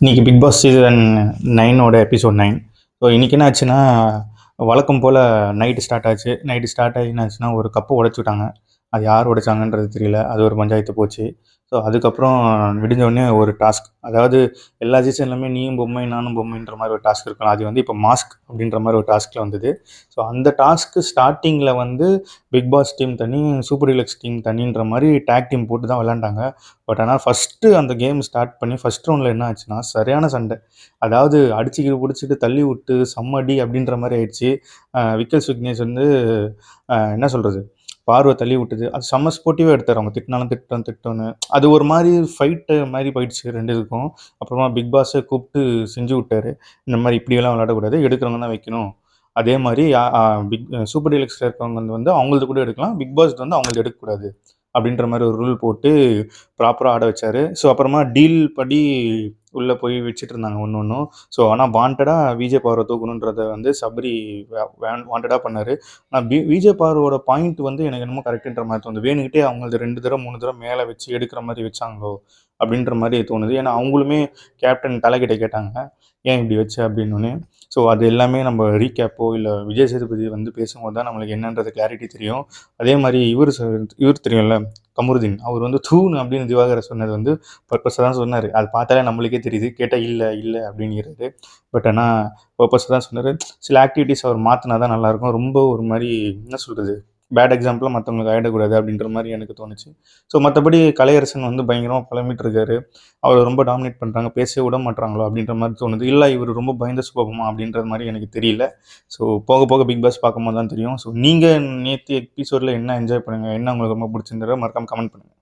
இன்னைக்கு big boss season 9ஓட episode 9. So இன்றைக்கி என்ன ஆச்சுன்னா, வழக்கம் போல் நைட்டு ஸ்டார்ட் ஆச்சு. நைட்டு ஸ்டார்ட் ஆகி என்ன ஆச்சுன்னா, ஒரு கப்பு உடைச்சுட்டாங்க. அது யார் உடைச்சாங்கன்றது தெரியல. அது ஒரு பஞ்சாயத்து போச்சு. ஸோ அதுக்கப்புறம் விடிஞ்ச உடனே ஒரு டாஸ்க், அதாவது எல்லா சீசன்லையுமே நீயும் பொம்மை நானும் பொம்மைன்ற மாதிரி ஒரு டாஸ்க் இருக்கலாம். அது வந்து இப்போ மாஸ்க் அப்படின்ற மாதிரி ஒரு டாஸ்கில் வந்தது. ஸோ அந்த டாஸ்க்கு ஸ்டார்டிங்கில் வந்து பிக் பாஸ் டீம் தனி, சூப்பர் டீலக்ஸ் டீம் தனின்ற மாதிரி டேக் டீம் போட்டு தான் விளாண்டாங்க. பட் ஆனால் ஃபஸ்ட்டு அந்த கேம் ஸ்டார்ட் பண்ணி ஃபஸ்ட் ரவுண்டில் என்ன ஆச்சுன்னா, சரியான சண்டை. அதாவது அடிச்சுக்கிட்டு பிடிச்சிட்டு தள்ளி விட்டு செம்ம அடி அப்படின்ற மாதிரி ஆயிடுச்சு. விக்கல்ஸ் விக்னேஷ் வந்து என்ன சொல்கிறது, பார்வை தள்ளி விட்டது. அது செம்ம ஸ்போர்ட்டிவாக எடுத்தார். அவங்க திட்டினாலும் திட்டோன்னு அது ஒரு மாதிரி ஃபைட்டு மாதிரி போயிடுச்சு ரெண்டு இதுக்கும். அப்புறமா பிக் பாஸை கூப்பிட்டு செஞ்சு விட்டாரு. இந்த மாதிரி இப்படியெல்லாம் விளையாடக்கூடாது, எடுக்கிறவங்க தான் வைக்கணும். அதே மாதிரி பிக் சூப்பர் டீலக்ஸில் இருக்கவங்க வந்து அவங்களது கூட எடுக்கலாம், பிக் பாஸ் வந்து அவங்களது எடுக்கக்கூடாது அப்படின்ற மாதிரி ஒரு ரூல் போட்டு ப்ராப்பராக ஆட வச்சார். ஸோ அப்புறமா டீல் படி உள்ளே போய் வச்சுட்டு இருந்தாங்க ஒன்று ஒன்றும். ஸோ ஆனால் வாண்டடாக விஜய் பவரை தூக்கணுன்றதை வந்து சபரி வாண்டடாக பண்ணார். ஆனால் விஜய் பவரோட பாயிண்ட் வந்து எனக்கு என்னமோ கரெக்டுன்ற மாதிரி தோணுது. வேணுக்கிட்டே அவங்களது 2 தடவை 3 தடவை மேலே வச்சு எடுக்கிற மாதிரி வச்சாங்களோ அப்படின்ற மாதிரி தோணுது. ஏன்னா அவங்களுமே கேப்டன் தலைக்கிட்ட கேட்டாங்க, ஏன் இப்படி வச்ச அப்படின்னு. ஸோ அது எல்லாமே நம்ம ரீகேப்போ இல்லை விஜய் சேதுபதி வந்து பேசும்போது தான் நம்மளுக்கு என்னன்றது கிளாரிட்டி தெரியும். அதே மாதிரி இவர் தெரியும்ல, கமருதீன், அவர் வந்து தூண் அப்படின்னு திவாகர் சொன்னது வந்து பர்பஸாக தான் சொன்னார். அது பார்த்தாலே நம்மளுக்கே தெரியுது. கேட்டால் இல்லை அப்படிங்கிறது. பட் ஆனால் பர்பஸாக தான் சொன்னார். சில ஆக்டிவிட்டீஸ் அவர் மாற்றினா தான் நல்லாயிருக்கும். ரொம்ப ஒரு மாதிரி என்ன சொல்கிறது, பேட் எக்ஸாம்பிளாக மற்றவங்களுக்கு ஆகிடக்கூடாது அப்படின்ற மாதிரி எனக்கு தோணுச்சு. ஸோ மற்றபடி கலையரசன் வந்து பயங்கரமாக புலம்பிட்டு இருக்காரு. அவர் ரொம்ப டாமினேட் பண்ணுறாங்க, பேசவே விட மாட்றாங்களோ அப்படின்ற மாதிரி தோணுது. இல்லை இவர் ரொம்ப பயந்த சுபாவமா அப்படின்றது மாதிரி எனக்கு தெரியல. ஸோ போக போக பிக் பாஸ் பார்க்கும்போது தான் தெரியும். ஸோ நீங்கள் நேற்று எபிசோடில் என்ன என்ஜாய் பண்ணுங்கள், என்ன உங்களுக்கு ரொம்ப பிடிச்சிருந்ததோ மறக்காமல் கமெண்ட் பண்ணுங்கள்.